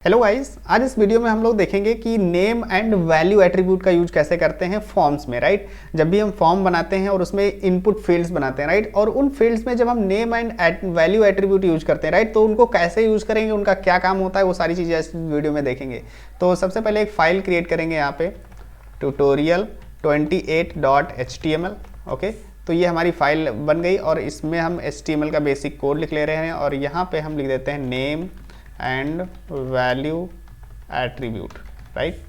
Hello guys, आज इस video में हम लोग देखेंगे कि नेम एंड वैल्यू एट्रीब्यूट का यूज कैसे करते हैं फॉर्म्स में, राइट। जब भी हम फॉर्म बनाते हैं और उसमें इनपुट फील्ड्स बनाते हैं, राइट, और उन फील्ड्स में जब हम name and value attribute use करते हैं, राइट, तो उनको कैसे यूज करेंगे, उनका क्या काम होता है, वो सारी चीज़ें इस वीडियो में देखेंगे। तो सबसे पहले एक फाइल क्रिएट करेंगे यहाँ पे tutorial28.html। ओके, तो ये हमारी फाइल बन गई और इसमें हम HTML का बेसिक कोड लिख ले रहे हैं और यहाँ पे हम लिख देते हैं name and value attribute, right.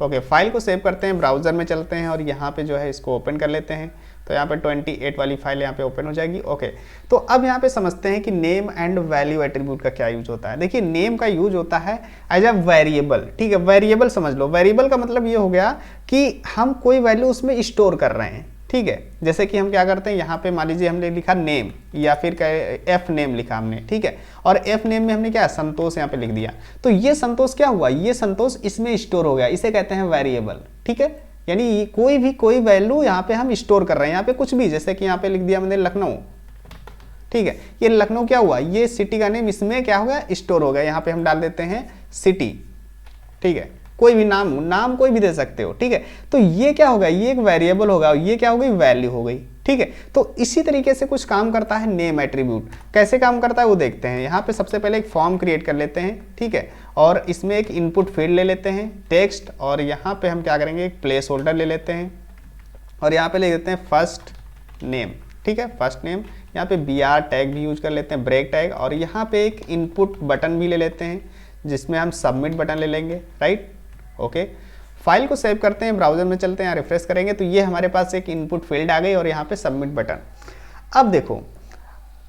Okay, file को सेव करते हैं, ब्राउज़र में चलते हैं और यहाँ पे जो है इसको ओपन कर लेते हैं। तो यहाँ पे 28 वाली फाइल यहाँ पे ओपन हो जाएगी। ओके, तो अब यहाँ पे समझते हैं कि नेम एंड वैल्यू एट्रीब्यूट का क्या यूज होता है। देखिए, नेम का यूज होता है एज अ वेरिएबल, ठीक है। वेरिएबल समझ लो, वेरिएबल का मतलब ये हो गया कि हम कोई वैल्यू उसमें स्टोर कर रहे हैं, ठीक है। जैसे कि हम क्या करते हैं, यहाँ पे मान लीजिए हमने लिखा नेम या फिर एफ नेम लिखा हमने, ठीक है, और एफ नेम में हमने क्या संतोष यहाँ पे लिख दिया। तो ये संतोष क्या हुआ, ये संतोष इसमें स्टोर हो गया, इसे कहते हैं वेरिएबल, ठीक है। यानी कोई वैल्यू यहाँ पे हम स्टोर कर रहे हैं, यहाँ पे कुछ भी, जैसे कि यहाँ पे लिख दिया मैंने लखनऊ, ठीक है। ये लखनऊ क्या हुआ, ये सिटी का नेम इसमें क्या हो गया, स्टोर हो गया। यहाँ पे हम डाल देते हैं सिटी, ठीक है। कोई भी नाम कोई भी दे सकते हो, ठीक है। तो ये क्या होगा, ये एक वेरिएबल होगा, ये क्या हो गई, वैल्यू हो गई, ठीक है। तो इसी तरीके से कुछ काम करता है नेम एट्रीब्यूट। कैसे काम करता है वो देखते हैं। यहाँ पे सबसे पहले एक फॉर्म क्रिएट कर लेते हैं, ठीक है, और इसमें एक इनपुट फील्ड ले लेते हैं टेक्स्ट, और यहाँ पे हम क्या करेंगे, एक प्लेस होल्डर ले लेते हैं और यहाँ पे ले लेते हैं फर्स्ट नेम, ठीक है, फर्स्ट नेम। यहाँ पे BR टैग भी यूज कर लेते हैं, ब्रेक टैग, और यहाँ पे एक इनपुट बटन भी ले लेते हैं जिसमें हम सबमिट बटन ले लेंगे, राइट। ओके, फाइल को सेव करते हैं, ब्राउजर में चलते हैं, रिफ्रेश करेंगे तो ये हमारे पास एक इनपुट फील्ड आ गई और यहाँ पे सबमिट बटन। अब देखो,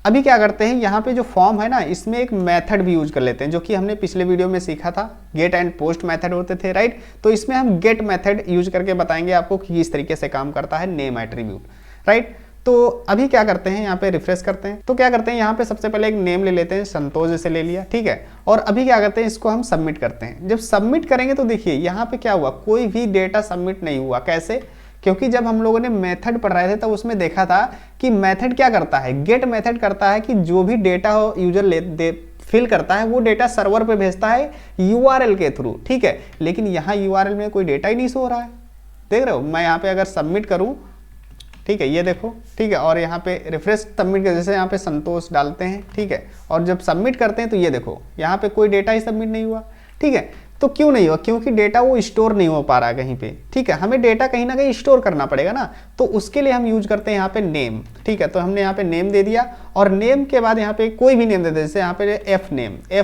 अभी क्या करते हैं, यहाँ पे जो फॉर्म है ना, इसमें एक मेथड भी यूज कर लेते हैं, जो कि हमने पिछले वीडियो में सीखा था, गेट एंड पोस्ट मेथड होते थे, राइट। तो इसमें हम गेट मेथड यूज करके बताएंगे आपको कि किस तरीके से काम करता है नेम एट्रीब्यूट, राइट। तो अभी क्या करते हैं, यहाँ पे रिफ्रेश करते हैं तो क्या करते हैं, यहाँ पे सबसे पहले एक नेम ले लेते हैं, संतोष जैसे ले लिया, ठीक है। और अभी क्या करते हैं, इसको हम सबमिट करते हैं। जब सबमिट करेंगे तो देखिए यहाँ पे क्या हुआ, कोई भी डेटा सबमिट नहीं हुआ। कैसे? क्योंकि जब हम लोगों ने मेथड पढ़ रहे थे तब उसमें देखा था कि मेथड क्या करता है, गेट मेथड करता है कि जो भी डेटा यूजर फिल करता है वो डेटा सर्वर पे भेजता है URL के थ्रू, ठीक है। लेकिन यहाँ URL में कोई डेटा ही नहीं शो हो रहा है, देख रहे हो। मैं यहाँ पे अगर सबमिट करूँ, ठीक है, ये देखो, ठीक है, और यहाँ पे रिफ्रेश सबमिट कर, जैसे यहाँ पे संतोष डालते हैं, ठीक है, और जब सबमिट करते हैं तो ये देखो यहाँ पे कोई डेटा ही सबमिट नहीं हुआ, ठीक है। तो क्यों नहीं हुआ, क्योंकि डेटा वो स्टोर नहीं हो पा रहा है कहीं पे, ठीक है। हमें डेटा कहीं ना कहीं स्टोर करना पड़ेगा ना, तो उसके लिए हम यूज करते हैं यहाँ पे नेम, ठीक है। तो हमने यहाँ पे नेम दे दिया और नेम के बाद यहाँ पे कोई भी नेम दे दिया, जैसे यहाँ पे एफ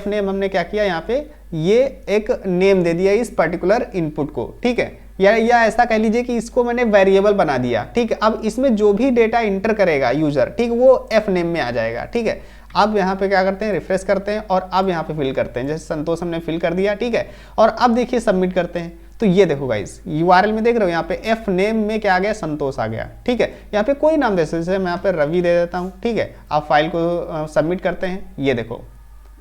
नेम हमने क्या किया, यहाँ पे ये एक नेम दे दिया इस पर्टिकुलर इनपुट को, ठीक है। या ऐसा कह लीजिए कि इसको मैंने वेरिएबल बना दिया, ठीक है। अब इसमें जो भी डेटा इंटर करेगा यूजर, ठीक, वो एफ नेम में आ जाएगा, ठीक है। अब यहाँ पे क्या करते हैं, रिफ्रेश करते हैं और अब यहाँ पे फिल करते हैं, जैसे संतोष हमने फिल कर दिया, ठीक है। और अब देखिए सबमिट करते हैं तो ये देखो गाइस, URL में देख रहे हो, यहाँ पे एफ नेम में क्या आ गया, संतोष आ गया, ठीक है। यहाँ पे कोई नाम दे सकते, जैसे मैं यहाँ पे रवि दे देता हूँ, ठीक है। अब फाइल को सबमिट करते हैं, ये देखो,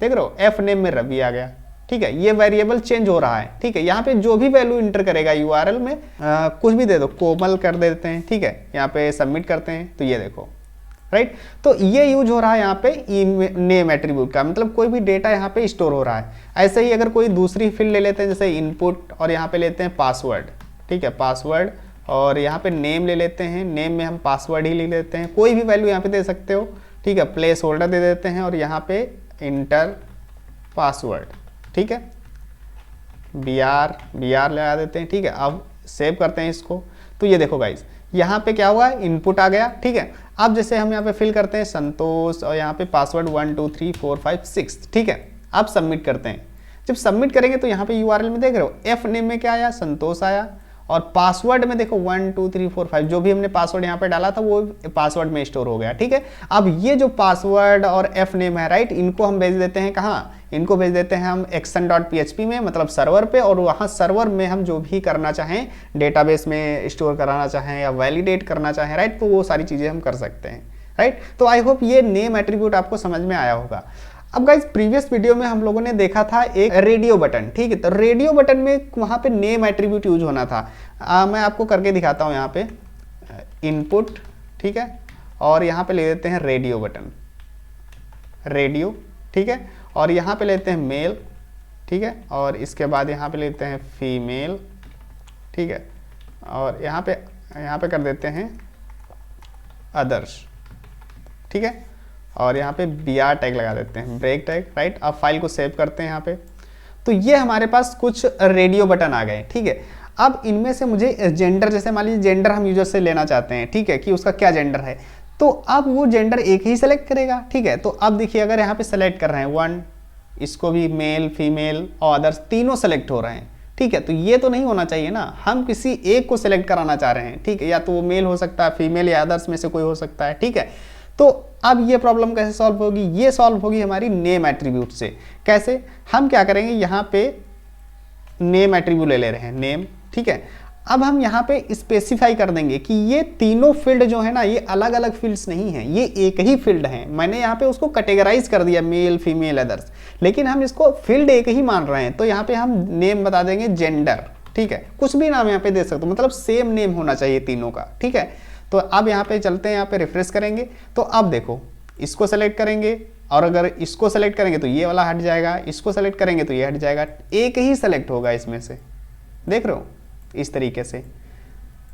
देख रहे हो, एफ नेम में रवि आ गया, ठीक है। ये वेरिएबल चेंज हो रहा है, ठीक है। यहाँ पे जो भी वैल्यू इंटर करेगा URL में, कुछ भी दे दो, कोमल कर देते हैं, ठीक है। यहाँ पे सबमिट करते हैं तो ये देखो, राइट। तो ये यूज हो रहा है यहाँ पे नेम एट्रीब्यूट का, मतलब कोई भी डेटा यहाँ पे स्टोर हो रहा है। ऐसे ही अगर कोई दूसरी फील्ड ले लेते हैं, जैसे इनपुट, और यहाँ पे लेते हैं पासवर्ड, ठीक है, पासवर्ड, और यहाँ पे नेम ले लेते हैं, नेम में हम पासवर्ड ही ले लेते हैं, कोई भी वैल्यू यहाँ पे दे सकते हो, ठीक है। प्लेस होल्डर दे देते हैं और यहाँ पे इंटर पासवर्ड, ठीक है, BR लगा देते हैं, ठीक है। अब सेव करते हैं इसको तो ये देखो गाइस, यहाँ पे क्या हुआ, इनपुट आ गया, ठीक है। अब जैसे हम यहाँ पे फिल करते हैं संतोष और यहाँ पे पासवर्ड 1 2 3 4 5 6, ठीक है। अब सबमिट करते हैं। जब सबमिट करेंगे तो यहाँ पे URL में देख रहे हो, एफ नेम में क्या आया, संतोष आया, और पासवर्ड में देखो 1 2 3 4 5, जो भी हमने पासवर्ड यहाँ पे डाला था वो पासवर्ड में स्टोर हो गया, ठीक है। अब ये जो पासवर्ड और एफ नेम है, राइट, इनको हम भेज देते हैं कहाँ, इनको भेज देते हैं हम action.php में, मतलब सर्वर पे, और वहाँ सर्वर में हम जो भी करना चाहें, डेटाबेस में स्टोर कराना चाहें या वैलिडेट करना चाहें, राइट, तो वो सारी चीज़ें हम कर सकते हैं, राइट। तो आई होप ये नेम एट्रीब्यूट आपको समझ में आया होगा। अब गाइज, प्रीवियस वीडियो में हम लोगों ने देखा था एक रेडियो बटन, ठीक है। तो रेडियो बटन में वहाँ पे नेम एट्रीब्यूट यूज होना था। मैं आपको करके दिखाता हूँ, यहाँ पे इनपुट, ठीक है, और यहाँ पे ले देते हैं रेडियो बटन, रेडियो, ठीक है। और यहाँ पे लेते हैं मेल, ठीक है, और इसके बाद यहाँ पे लेते हैं फीमेल, ठीक है, और यहाँ पे कर देते हैं अदर्स, ठीक है, और यहाँ पे BR टैग लगा देते हैं, ब्रेक टैग, राइट। अब फाइल को सेव करते हैं यहाँ पे। तो ये हमारे पास कुछ रेडियो बटन आ गए, ठीक है। अब इनमें से मुझे जेंडर, जैसे मान लीजिए जेंडर हम यूजर से लेना चाहते हैं, ठीक है, कि उसका क्या जेंडर है, तो अब वो जेंडर एक ही सेलेक्ट करेगा, ठीक है। तो अब देखिए अगर यहाँ पे सेलेक्ट कर रहे हैं 1, इसको भी मेल फीमेल और अदर्स तीनों सेलेक्ट हो रहे हैं, ठीक है। तो ये तो नहीं होना चाहिए ना, हम किसी एक को सिलेक्ट कराना चाह रहे हैं, ठीक है, या तो वो मेल हो सकता है, फीमेल या अदर्स में से कोई हो सकता है, ठीक है। तो अब ये प्रॉब्लम कैसे सॉल्व होगी, ये सॉल्व होगी हमारी नेम एट्रीब्यूट से। कैसे, हम क्या करेंगे, यहाँ पे नेम एट्रीब्यूट ले रहे हैं, नेम, ठीक है। अब हम यहाँ पे स्पेसिफाई कर देंगे कि ये तीनों फील्ड जो है ना, ये अलग अलग फील्ड्स नहीं हैं, ये एक ही फील्ड है। मैंने यहाँ पे उसको कैटेगराइज कर दिया मेल फीमेल अदर्स, लेकिन हम इसको फील्ड एक ही मान रहे हैं। तो यहाँ पे हम नेम बता देंगे जेंडर, ठीक है, कुछ भी नाम यहाँ पे दे सकते हो, मतलब सेम नेम होना चाहिए तीनों का, ठीक है। तो अब यहाँ पे चलते हैं, यहाँ पे रिफ्रेश करेंगे, तो अब देखो इसको सेलेक्ट करेंगे, और अगर इसको सेलेक्ट करेंगे तो ये वाला हट जाएगा, इसको सेलेक्ट करेंगे तो ये हट जाएगा, एक ही सेलेक्ट होगा इसमें से, देख रहे हो, इस तरीके से।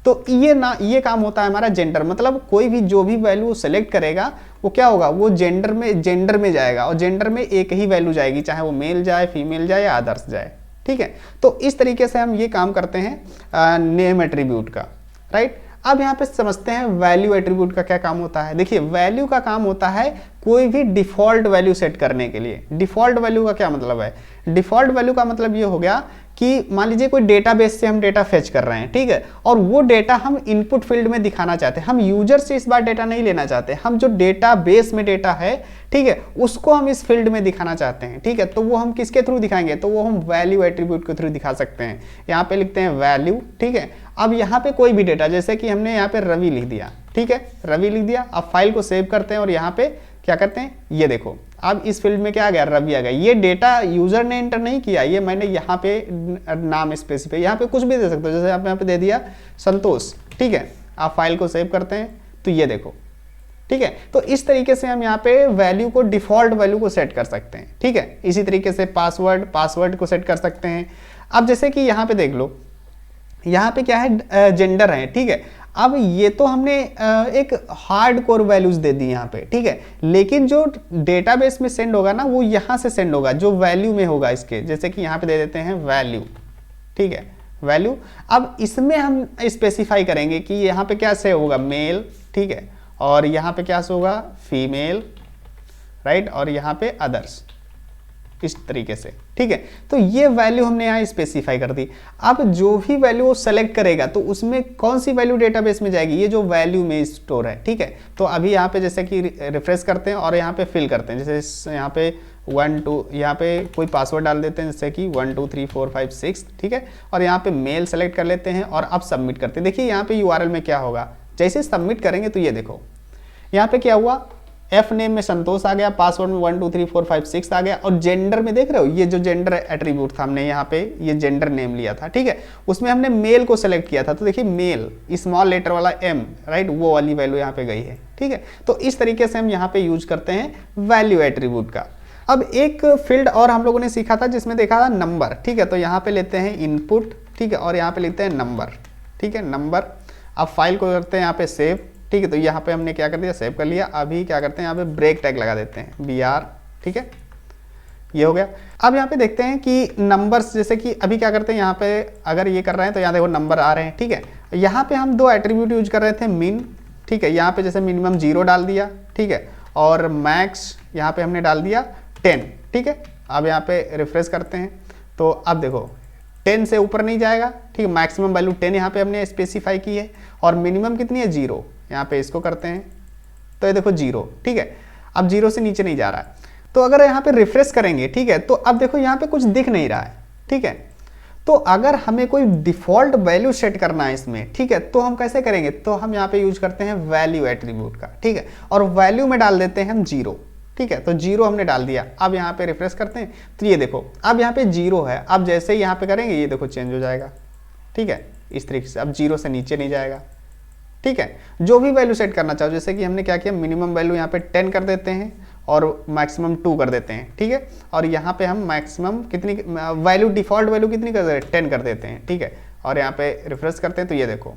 तो ये काम होता है हमारा जेंडर, मतलब कोई भी जो भी वैल्यू सेलेक्ट करेगा वो क्या होगा, वो जेंडर में जाएगा, और जेंडर में एक ही वैल्यू जाएगी, चाहे वो मेल जाए, फीमेल जाए या अदर्स जाए, ठीक है। तो इस तरीके से हम ये काम करते हैं नेम एट्रीब्यूट का, राइट। अब यहाँ पे समझते हैं वैल्यू एट्रीब्यूट का क्या काम होता है। देखिए वैल्यू का काम होता है कोई भी डिफॉल्ट वैल्यू सेट करने के लिए। डिफॉल्ट वैल्यू का क्या मतलब है, डिफॉल्ट वैल्यू का मतलब ये हो गया कि मान लीजिए कोई डेटाबेस से हम डेटा फेच कर रहे हैं, ठीक है, और वो डेटा हम इनपुट फील्ड में दिखाना चाहते हैं। हम यूजर से इस बार डेटा नहीं लेना चाहते, हम जो डेटाबेस में डेटा है, ठीक है, उसको हम इस फील्ड में दिखाना चाहते हैं, ठीक है। तो वो हम किसके थ्रू दिखाएंगे, तो वो हम वैल्यू एट्रीब्यूट के थ्रू दिखा सकते हैं। यहाँ पे लिखते हैं वैल्यू, ठीक है। अब यहाँ पे कोई भी डेटा, जैसे कि हमने यहाँ पे रवि लिख दिया, ठीक है, रवि लिख दिया। अब फाइल को सेव करते हैं और यहाँ पे क्या करते हैं, ये देखो अब इस फील्ड में क्या आ गया, रवि आ गया। ये डेटा यूजर ने एंटर नहीं किया, ये मैंने यहाँ पे नाम स्पेसिफाई, यहाँ पे कुछ भी दे सकते हो, जैसे आप यहाँ पे दे दिया संतोष, ठीक है। आप फाइल को सेव करते हैं तो ये देखो, ठीक है। तो इस तरीके से हम यहाँ पे वैल्यू को, डिफॉल्ट वैल्यू को सेट कर सकते हैं, ठीक है। इसी तरीके से पासवर्ड को सेट कर सकते हैं। अब जैसे कि यहाँ पे देख लो, यहाँ पे क्या है, जेंडर है, ठीक है। अब ये तो हमने एक हार्ड कोर वैल्यूज दे दी यहाँ पे, ठीक है, लेकिन जो डेटाबेस में सेंड होगा ना, वो यहाँ से सेंड होगा, जो वैल्यू में होगा इसके। जैसे कि यहाँ पे दे देते हैं वैल्यू, ठीक है, वैल्यू। अब इसमें हम स्पेसिफाई करेंगे कि यहाँ पे क्या से होगा, मेल, ठीक है, और यहाँ पे क्या से होगा, फीमेल, राइट, और यहाँ पे अदर्स, इस तरीके से, ठीक है। तो ये वैल्यू हमने यहाँ स्पेसिफाई कर दी। अब जो भी वैल्यू वो सेलेक्ट करेगा तो उसमें कौन सी वैल्यू डेटाबेस में जाएगी, ये जो वैल्यू में स्टोर है, ठीक है। तो अभी यहाँ पे जैसे कि रिफ्रेश करते हैं और यहाँ पे फिल करते हैं, जैसे यहाँ पे 1 2, यहाँ पे कोई पासवर्ड डाल देते हैं, जैसे कि 1 2 3 4 5 6, ठीक है, और यहाँ पे मेल सेलेक्ट कर लेते हैं और अब सबमिट करते हैं। देखिए यहाँ पे URL में क्या होगा, जैसे सबमिट करेंगे तो ये देखो यहाँ पे क्या हुआ, एफ नेम में संतोष आ गया, पासवर्ड में 1 2 3 4 5 6 आ गया, और जेंडर में देख रहे हो, ये जो जेंडर एट्रीब्यूट था, हमने यहाँ पे ये जेंडर नेम लिया था, ठीक है, उसमें हमने मेल को सेलेक्ट किया था। तो देखिए मेल, स्मॉल लेटर वाला M, राइट, वो वाली वैल्यू यहाँ पे गई है, ठीक है। तो इस तरीके से हम यहाँ पे यूज करते हैं वैल्यू एट्रीब्यूट का। अब एक फील्ड और हम लोगों ने सीखा था जिसमें देखा था नंबर, ठीक है। तो यहाँ पे लेते हैं इनपुट, ठीक है, और यहाँ पे लेते हैं नंबर, ठीक है, नंबर। अब फाइल को करते हैं यहाँ पे सेव, ठीक है। तो यहाँ पे हमने क्या कर दिया, सेव कर लिया। अभी क्या करते हैं, यहाँ पे ब्रेक टैग लगा देते हैं, BR, ठीक है, ये हो गया। अब यहाँ पे देखते हैं कि नंबर्स, जैसे कि अभी क्या करते हैं, यहाँ पे अगर ये कर रहे हैं तो यहाँ देखो नंबर आ रहे हैं, ठीक है। यहाँ पे हम 2 एट्रीब्यूट यूज कर रहे थे, मिन, ठीक है, यहाँ पे जैसे मिनिमम 0 डाल दिया, ठीक है, और मैक्स यहाँ पे हमने डाल दिया 10, ठीक है। अब यहाँ पे रिफ्रेश करते हैं तो अब देखो 10 से ऊपर नहीं जाएगा, ठीक है, मैक्सिमम वैल्यू 10 यहाँ पे हमने स्पेसिफाई की है, और मिनिमम कितनी है, 0। यहाँ पे इसको करते हैं तो ये देखो 0, ठीक है। अब 0 से नीचे नहीं जा रहा है। तो अगर यहाँ पे रिफ्रेश करेंगे, ठीक है, तो अब देखो यहाँ पे कुछ दिख नहीं रहा है, ठीक है। तो अगर हमें कोई डिफॉल्ट वैल्यू सेट करना है इसमें, ठीक है, तो हम कैसे करेंगे, तो हम यहाँ पे यूज करते हैं वैल्यू एट्रीब्यूट का, ठीक है, और वैल्यू में डाल देते हैं हम 0, ठीक है। तो 0 हमने डाल दिया। अब यहाँ पे रिफ्रेश करते हैं तो ये देखो अब यहाँ पे 0 है। अब जैसे ही यहाँ पे करेंगे ये देखो चेंज हो जाएगा, ठीक है, इस तरीके से। अब 0 से नीचे नहीं जाएगा, ठीक है। जो भी वैल्यू सेट करना चाहो, जैसे कि हमने क्या किया, मिनिमम वैल्यू यहाँ पे 10 कर देते हैं, और मैक्सिमम 2 कर देते हैं, ठीक है। और यहाँ पे हम मैक्सिमम कितनी वैल्यू, डिफ़ॉल्ट वैल्यू कितनी कर देते हैं, 10 कर देते हैं, ठीक है। और यहाँ पे रिफ्रेश करते हैं तो ये देखो,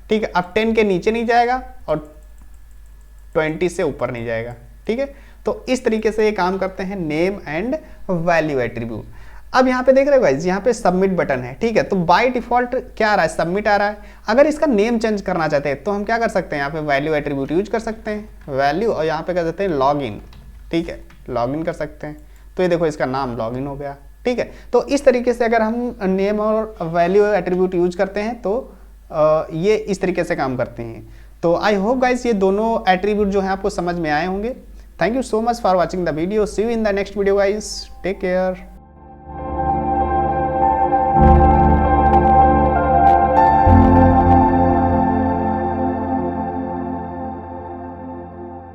ठीक है। अब 10 के नीचे नहीं जाएगा और 20 से ऊपर नहीं जाएगा, ठीक है। तो इस तरीके से ये काम करते हैं नेम एंड वैल्यू एट्रीब्यूट। अब यहाँ पे देख रहे हो गाइस, यहाँ पे सबमिट बटन है, ठीक है। तो बाय डिफॉल्ट क्या आ रहा है, सबमिट आ रहा है। अगर इसका नेम चेंज करना चाहते हैं तो हम क्या कर सकते हैं, यहाँ पे वैल्यू एट्रीब्यूट यूज कर सकते हैं, वैल्यू, और यहाँ पे कर देते हैं लॉगिन, ठीक है, लॉगिन कर सकते हैं। तो ये देखो इसका नाम लॉगिन हो गया, ठीक है। तो इस तरीके से अगर हम नेम और वैल्यू एट्रीब्यूट यूज करते हैं तो ये इस तरीके से काम करते हैं। तो आई होप गाइस ये दोनों एट्रीब्यूट जो है आपको समझ में आए होंगे। Thank you so much for watching the video, see you in the next video guys, take care.